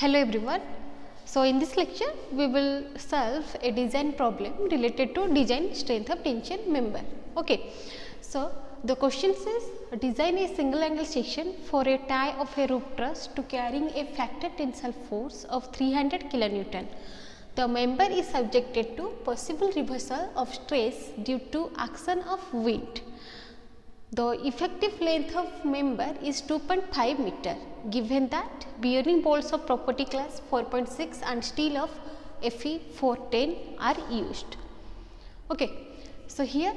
Hello everyone. So in this lecture we will solve a design problem related to design strength of tension member. Okay. So the question says design a single angle section for a tie of a roof truss to carrying a factor tensile force of 300 kilonewton. The member is subjected to possible reversal of stress due to action of wind. The effective length of member is 2.5 meter. Given that bearing bolts of property class 4.6 and steel of Fe 410 are used. Okay. So here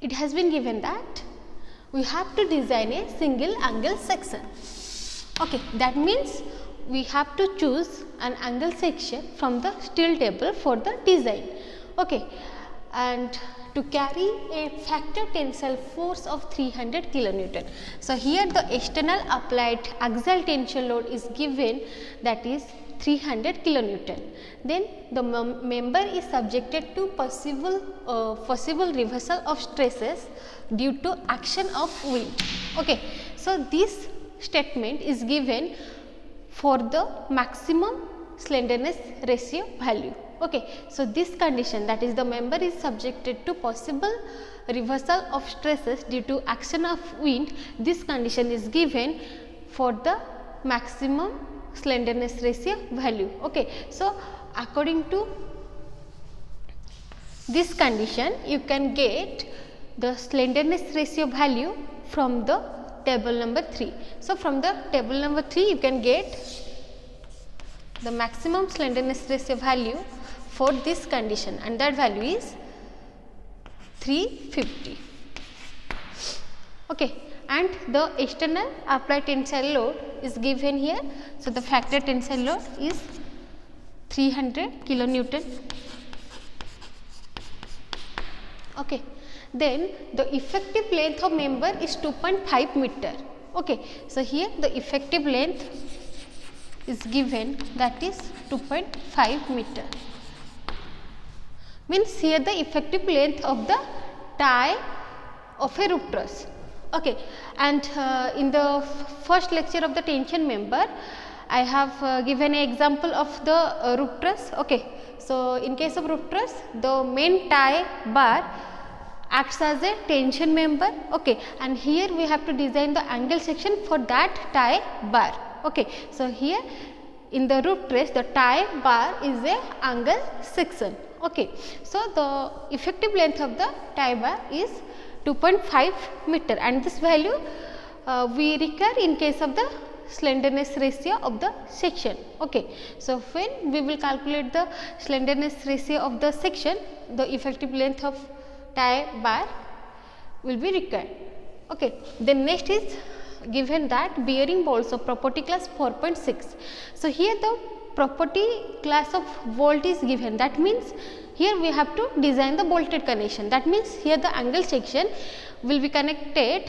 it has been given that we have to design a single angle section. Okay. That means we have to choose an angle section from the steel table for the design. Okay. And to carry a factor tensile force of 300 kilonewton. So here the external applied axial tension load is given, that is 300 kilonewton. Then the member is subjected to possible reversal of stresses due to action of wind. Okay. So this statement is given for the maximum slenderness ratio value. Okay. So this condition, that is the member is subjected to possible reversal of stresses due to action of wind, this condition is given for the maximum slenderness ratio value. Okay. So according to this condition you can get the slenderness ratio value from the table number 3. So from the table number 3 you can get the maximum slenderness ratio value for this condition, and that value is 350. Okay. And the external applied tensile load is given here. So the factor tensile load is 300 kilonewton. Okay. Then the effective length of member is 2.5 meter. Okay. So here the effective length is given, that is 2.5 meter. Means here the effective length of the tie of a roof truss. Okay. And in the first lecture of the tension member I have given an example of the roof truss. Okay. So in case of roof truss, the main tie bar acts as a tension member. Okay. And here we have to design the angle section for that tie bar. Okay. So here in the roof truss the tie bar is a angle section. Okay. So the effective length of the tie bar is 2.5 meter, and this value we require in case of the slenderness ratio of the section. Okay. So when we will calculate the slenderness ratio of the section, the effective length of tie bar will be required. Okay. Then next is given that bearing bolts of property class 4.6. So here the property class of bolt is given, that means here we have to design the bolted connection. That means here the angle section will be connected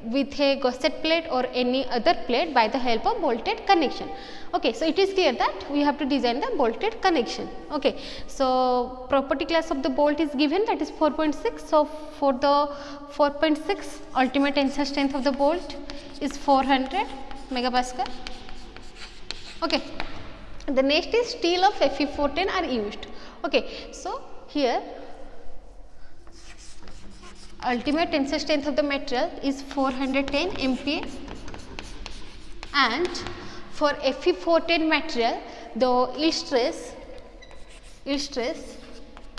with a gusset plate or any other plate by the help of bolted connection. Okay. So it is clear that we have to design the bolted connection. Okay. So property class of the bolt is given, that is 4.6. So for the 4.6 ultimate tensile strength of the bolt is 400 megapascal. Okay. The next is steel of Fe 410 are used. Okay. So here ultimate tensile strength of the material is 410 MPa, and for Fe 410 material the yield stress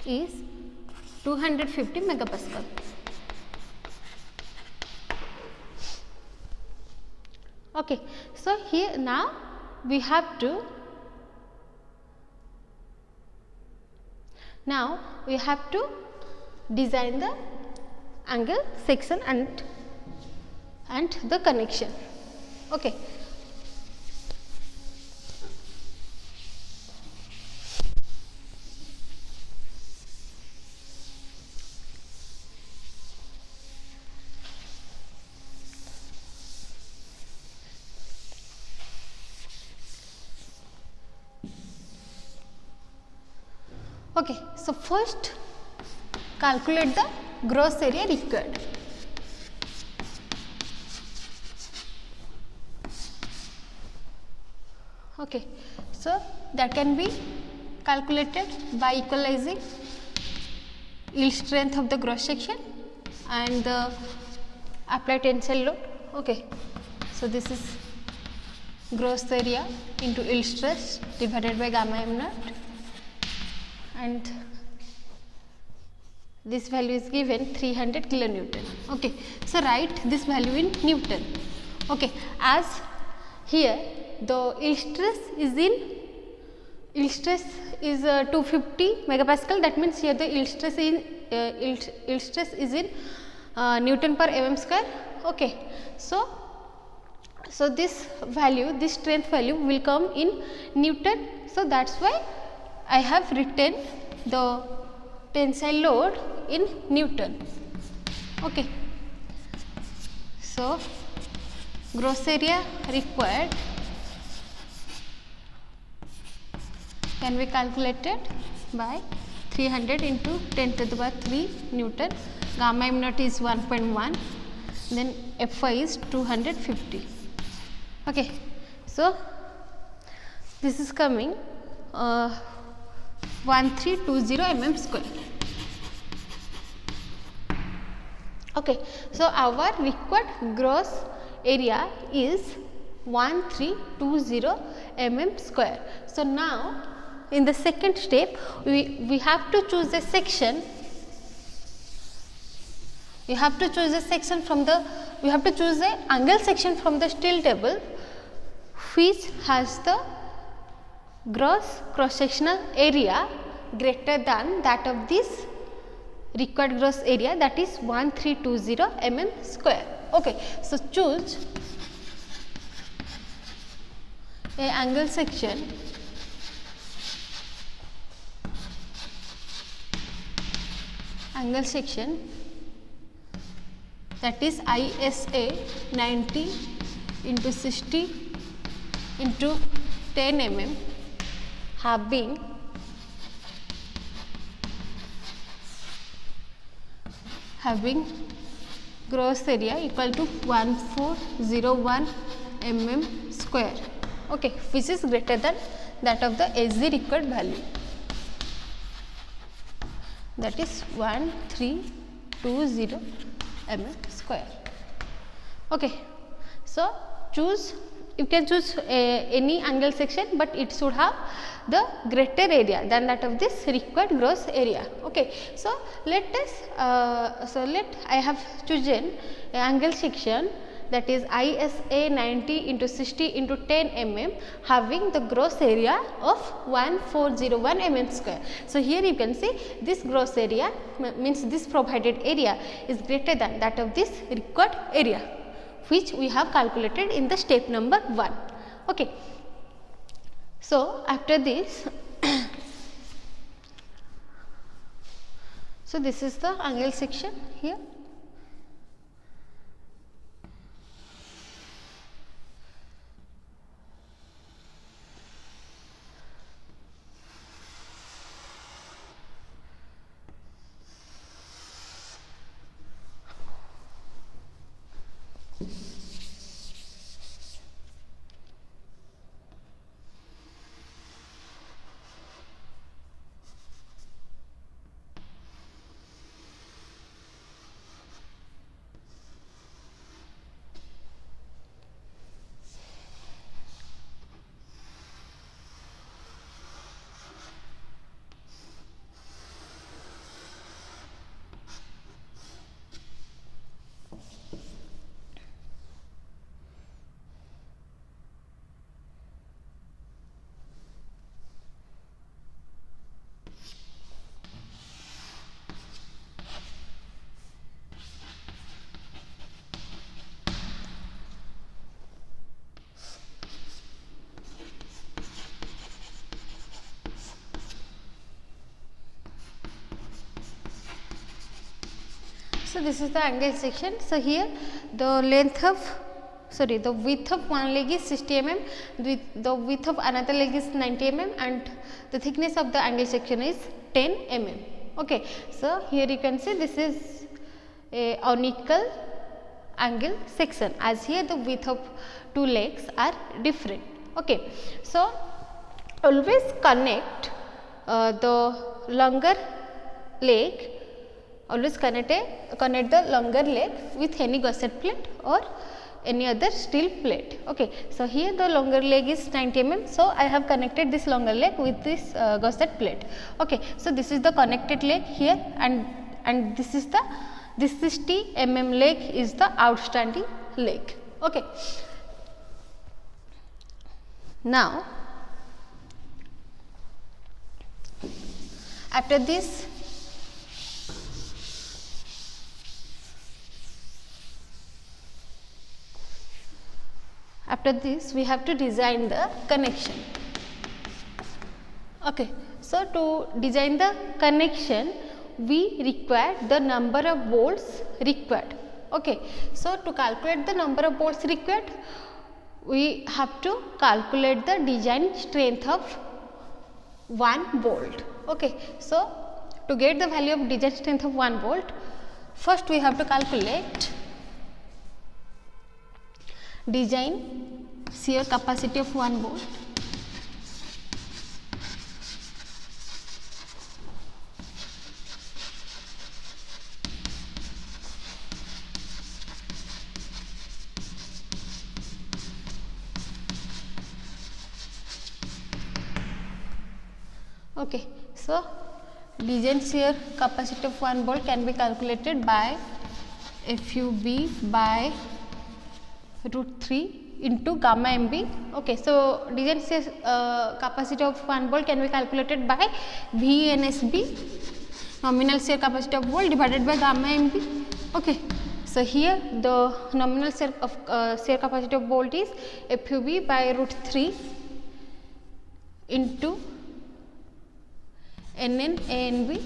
is 250 megapascal. Okay. So here now we have to design the angle section and the connection. Okay. Okay. So first calculate the gross area required. Okay, so that can be calculated by equalizing yield strength of the gross section and the applied tensile load. Okay, so this is gross area into yield stress divided by gamma m naught, and this value is given 300 kilonewton. Okay, so write this value in Newton. Okay, as here the yield stress is 250 megapascal. That means here the yield stress is in Newton per mm square. Okay, so this value, this strength value will come in Newton. So that's why I have written the tensile load in Newton. Okay, so gross area required can be calculated by 300 into 10 to the power 3 Newton. Gamma m naught is 1.1, then Fy is 250. Okay, so this is coming 1320 mm square. Okay, so our required gross area is 1320 mm square. So now in the second step we have to choose a section. We have to choose a angle section from the steel table which has the gross cross sectional area greater than that of this required gross area, that is 1320 mm square. Okay, so choose a angle section that is ISA 90 into 60 into 10 mm having gross area equal to 1401 mm square. Okay, which is greater than that of the SG required value, that is 1320 mm square. Okay, so you can choose any angle section, but it should have the greater area than that of this required gross area. Okay, so I have chosen angle section that is ISA 90 into 60 into 10 mm having the gross area of 1401 mm square. So here you can see this gross area means this provided area is greater than that of this required area, which we have calculated in the step number 1. Okay, so after this so this is the angle section here. So this is the angle section. So here the width of one leg is 60 mm, the width of another leg is 90 mm, and the thickness of the angle section is 10 mm. Okay, so here you can see this is a unequal angle section, as here the width of two legs are different. Okay, so always connect the longer leg, always connect the longer leg with any gusset plate or any other steel plate. Okay, so here the longer leg is 90 mm, so I have connected this longer leg with this gusset plate. Okay, so this is the connected leg here, and this is the 60 mm leg is the outstanding leg. Okay, now after this, we have to design the connection. Okay, so to design the connection, we require the number of bolts required. Okay, so to calculate the number of bolts required, we have to calculate the design strength of 1 bolt. Okay, so to get the value of design strength of 1 bolt, first we have to calculate design shear capacity of 1 bolt. Okay, so design shear capacity of 1 bolt can be calculated by FUB by √3 into gamma MB. Okay, so design shear capacity of 1 bolt can be calculated by VNSB, nominal shear capacity of bolt, divided by gamma MB. Okay, so here the nominal shear capacity of bolt is FUB by √3 into NN ANB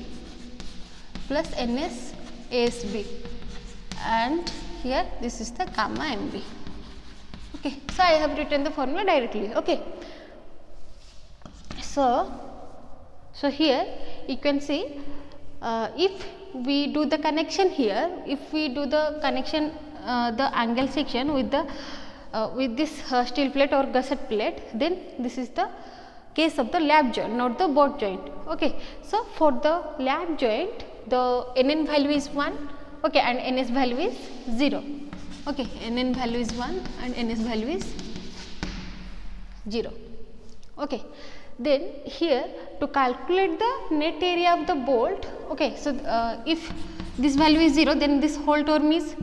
plus NS ASB, and here this is the gamma MB. Okay, so I have written the formula directly. Okay, so here you can see, if we do the connection here, if we do the connection, the angle section with the with this steel plate or gusset plate, then this is the case of the lap joint, not the butt joint. Okay, so for the lap joint, the NN value is 1, okay, and NS value is 0. Okay, NN value is 1 and NS value is 0. Okay, then here to calculate the net area of the bolt, okay, so if this value is 0, then this whole term is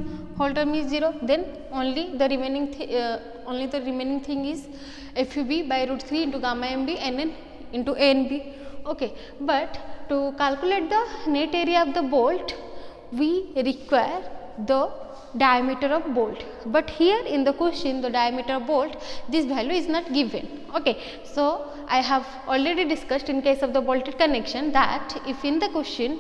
0, then only the remaining thing is FUB by √3 into gamma MB NN into ANB. Okay, but to calculate the net area of the bolt, we require the diameter of bolt, but here in the question the diameter of bolt, this value is not given. Okay, so I have already discussed in case of the bolted connection that if in the question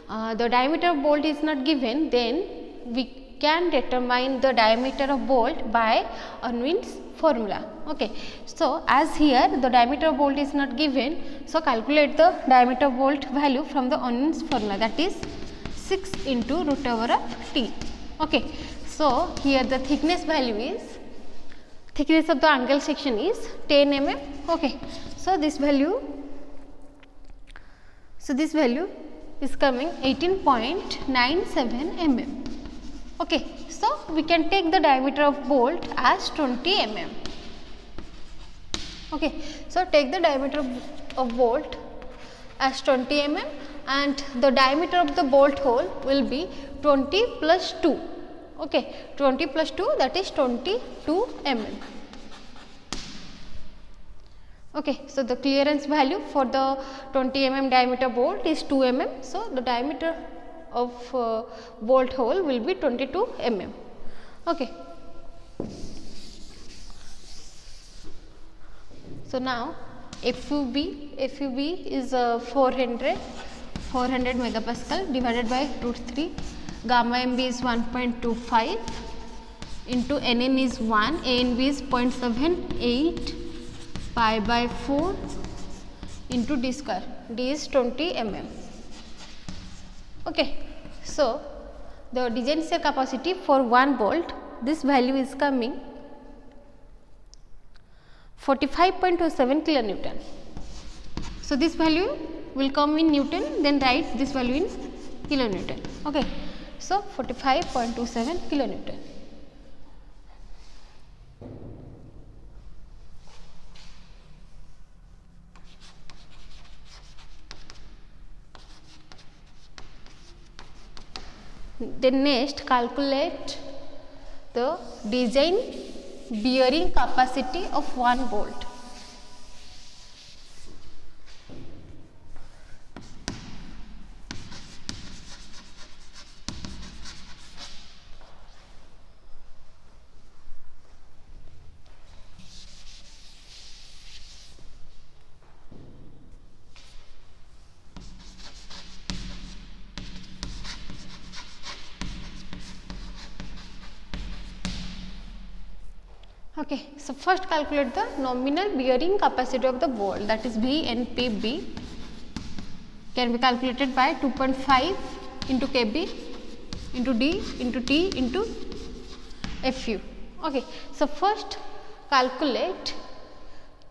the diameter of bolt is not given, then we can determine the diameter of bolt by Unwin's formula. Okay, so as here the diameter of bolt is not given, so calculate the diameter of bolt value from the Unwin's formula, that is 6 into √over of T. Okay, so here the thickness value is, thickness of the angle section is 10 mm. Okay, so this value is coming 18.97 mm. Okay, so we can take the diameter of bolt as 20 mm. Okay, so take the diameter of bolt as 20 mm, and the diameter of the bolt hole will be 20 plus 2. Okay, 20 plus 2, that is 22 mm. Okay, so the clearance value for the 20 mm diameter bolt is 2 mm. So the diameter of bolt hole will be 22 mm. Okay. So now FUB is 400 megapascal divided by √3, gamma MB is 1.25 into NN is 1, ANB is 0.78, pi by 4 into d square, d is 20 mm. Okay, so the design shear capacity for 1 bolt, this value is coming 45.27 kilonewton. So this value will come in Newton, then write this value in kilonewton. Okay, so 45.27 kilonewton. Then next, calculate the design bearing capacity of 1 bolt. Okay, so first calculate the nominal bearing capacity of the bolt, that is VNPB, can be calculated by 2.5 into KB into D into T into FU. Okay, so first calculate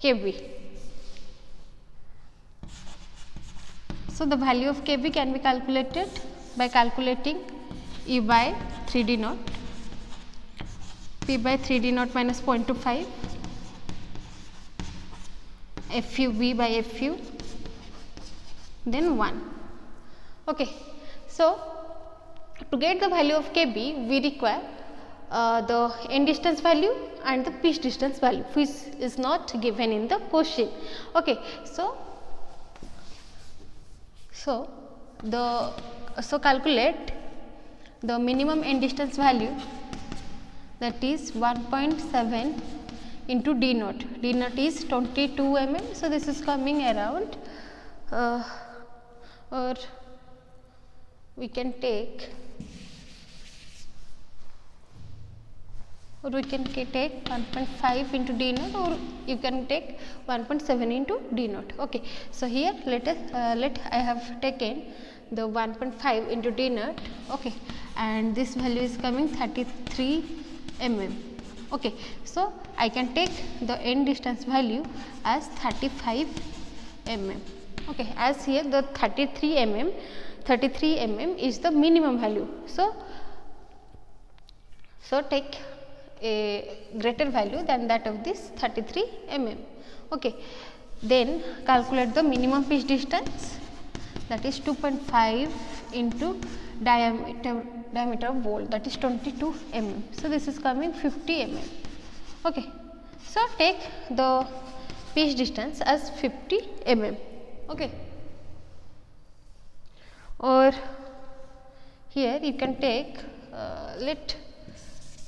KB. So the value of KB can be calculated by calculating E by 3D naught, P by 3D naught minus 0.25, FUB by FU, then 1. Okay. So to get the value of KB, we require the end distance value and the pitch distance value, which is not given in the question. Okay. So calculate the minimum end distance value, that is 1.7 into D naught. D naught is 22 mm. So this is coming around, or we can take 1.5 into D naught, or you can take 1.7 into D naught. Okay. So here let I have taken the 1.5 into D naught. Okay, and this value is coming 33 mm. Okay, so I can take the end distance value as 35 mm. Okay, as here the 33 mm is the minimum value. So take a greater value than that of this 33 mm. Okay, then calculate the minimum pitch distance, that is 2.5 into diameter of bolt, that is 22 mm. So this is coming 50 mm. Okay, so take the pitch distance as 50 mm. Okay, or here you can take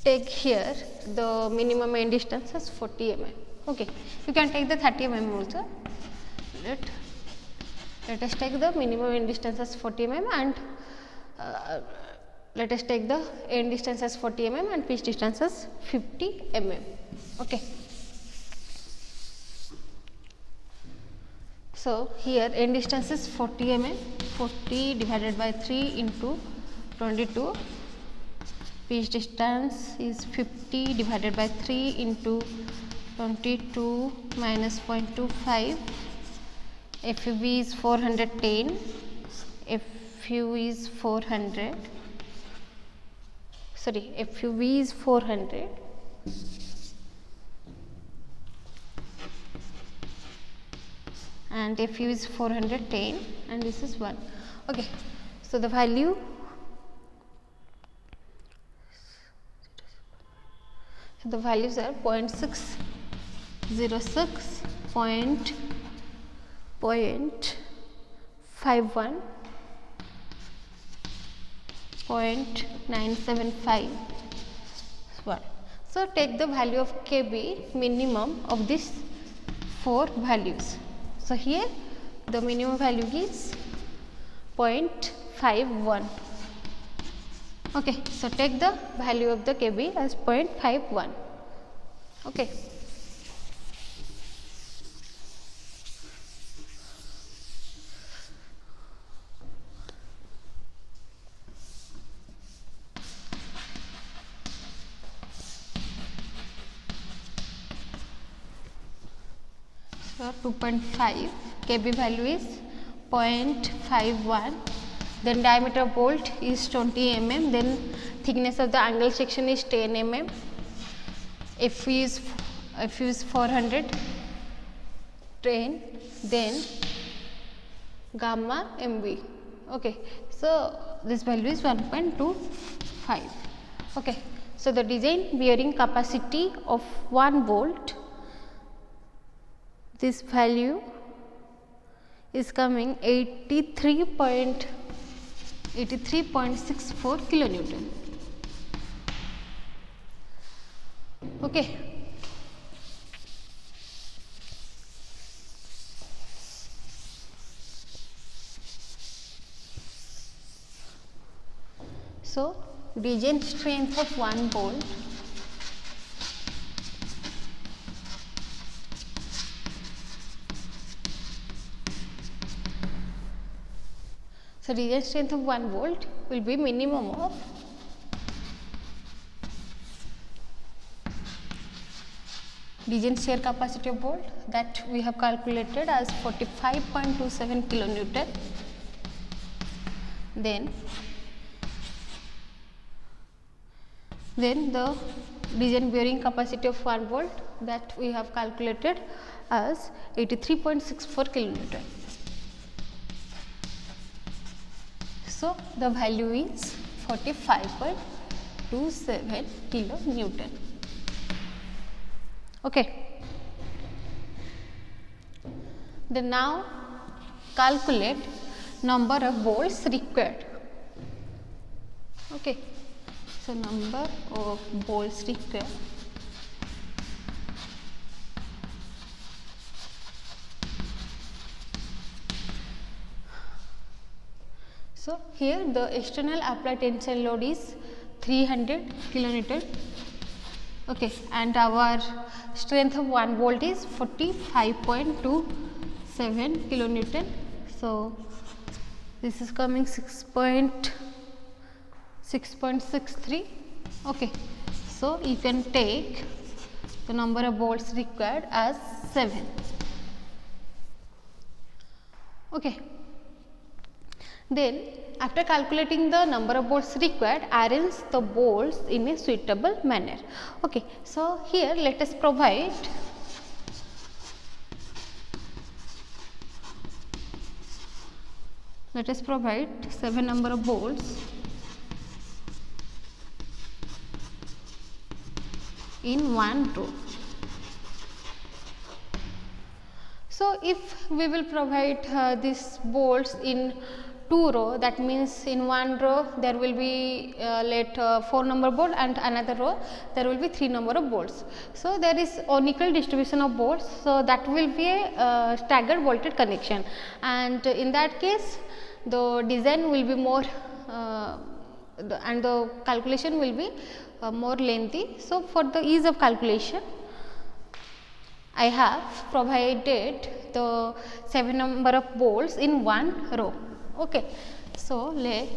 take here the minimum end distance as 40 mm. Okay, you can take the 30 mm also. Let us take the minimum end distance as 40 mm and let us take the end distance as 40 mm and pitch distance as 50 mm. Okay. So here end distance is 40 mm, 40 divided by 3 into 22. Pitch distance is 50 divided by 3 into 22 minus 0.25. FUB is 410, FU is 400, sorry, FUB is 400, and FU is 410, and this is 1. Okay, so the value, so the values are 0.606, 0.51, 0.975. So take the value of KB minimum of these 4 values. So here the minimum value is 0.51. Okay, so take the value of the KB as 0.51. Okay. So 2.5, kb value is 0.51, then diameter of bolt is 20 mm, then thickness of the angle section is 10 mm, Fu is 400, 10, then gamma mv. Okay, so this value is 1.25. Okay, so the design bearing capacity of 1 volt, this value is coming 83.64 kilonewton. Okay. So design strength of 1 volt, so design strength of 1 volt will be minimum of design shear capacity of bolt, that we have calculated as 45.27 kilonewton, then the design bearing capacity of 1 volt, that we have calculated as 83.64 kilonewton. So the value is 45.27 kilonewton. Okay. Then now calculate number of bolts required. Okay. So number of bolts required. So here the external applied tensile load is 300 kilonewton. Okay, and our strength of 1 volt is 45.27 kilonewton. So this is coming 6.63. Okay, so you can take the number of bolts required as 7. Okay. Then after calculating the number of bolts required, arrange the bolts in a suitable manner. Okay, so here let us provide let us provide 7 number of bolts in one row. So if we will provide these bolts in 2 row, that means in one row there will be 4 number bolt and another row there will be 3 number of bolts. So there is unequal distribution of bolts, so that will be a staggered bolted connection, and in that case the design will be more and the calculation will be more lengthy. So for the ease of calculation, I have provided the 7 number of bolts in one row. Okay, so let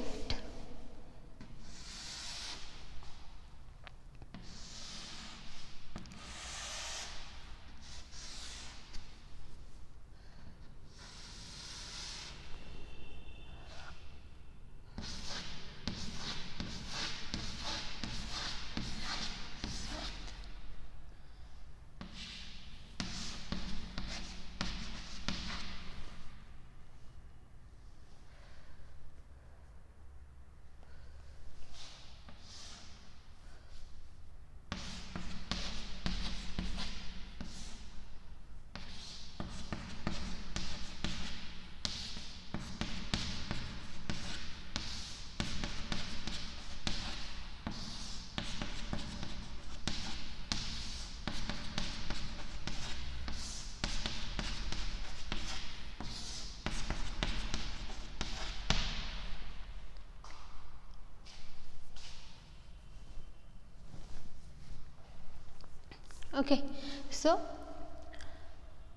okay, so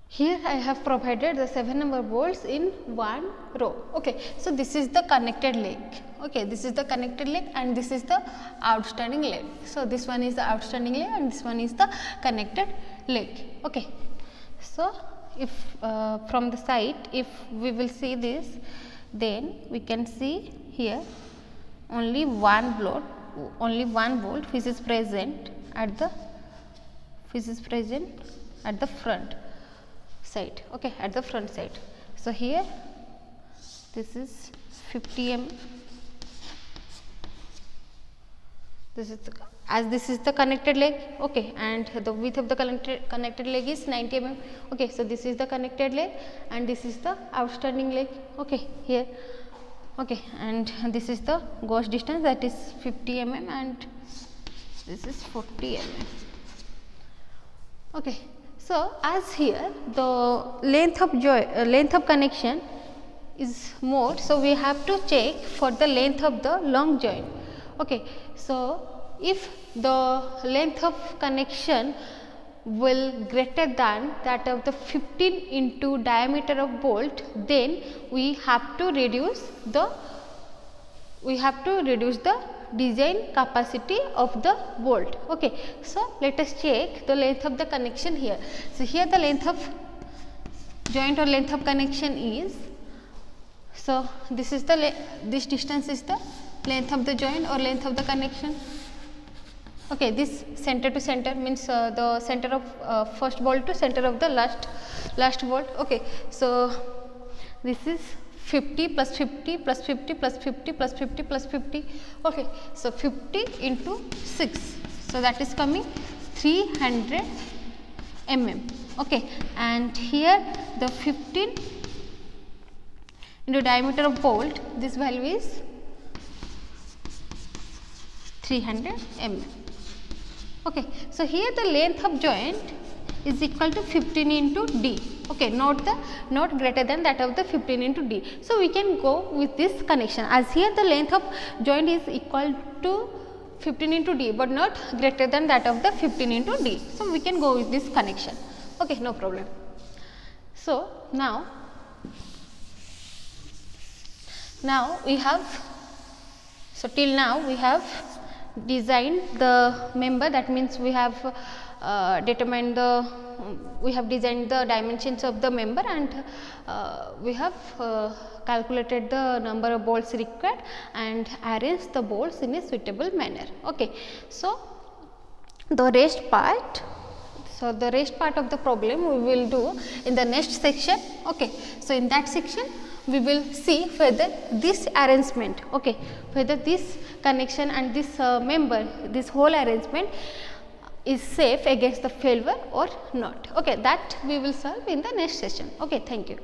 here I have provided the 7 number bolts in one row. Okay, so this is the connected leg. Okay, this is the connected leg and this is the outstanding leg. So this one is the outstanding leg and this one is the connected leg. Okay, so if from the side, if we will see this, then we can see here only one bolt which is present at the front side, okay, at the front side. So here this is 50 mm. This is the connected leg, okay, and the width of the connected leg is 90 mm. Okay, so this is the connected leg and this is the outstanding leg, okay, here, okay, and this is the gauge distance, that is 50 mm and this is 40 mm. Okay, so as here the length of connection is more, so we have to check for the length of the long joint. Okay, so if the length of connection will greater than that of the 15 into diameter of bolt, then we have to reduce the design capacity of the bolt. Okay, so let us check the length of the connection here. So here the length of joint or length of connection is, so this is this distance is the length of the joint or length of the connection. Okay, this center to center means the center of first bolt to center of the last bolt. Okay, so this is 50 plus 50 plus 50 plus 50 plus 50 plus 50. Okay, so 50 into 6, so that is coming 300 mm. Okay, and here the 15 into diameter of bolt, this value is 300 mm. Okay, so here the length of joint is equal to 15 into d. Okay, not greater than that of the 15 into d. So we can go with this connection, as here the length of joint is equal to 15 into d, but not greater than that of the 15 into d. So we can go with this connection. Okay, no problem. So now we have, so till now we have designed the member, that means we have designed the dimensions of the member, and we have calculated the number of bolts required and arranged the bolts in a suitable manner. Okay, so the rest part of the problem we will do in the next section. Okay, so in that section we will see whether this arrangement, okay, whether this connection and this member, this whole arrangement is safe against the failure or not. Okay, that we will solve in the next session. Okay, thank you.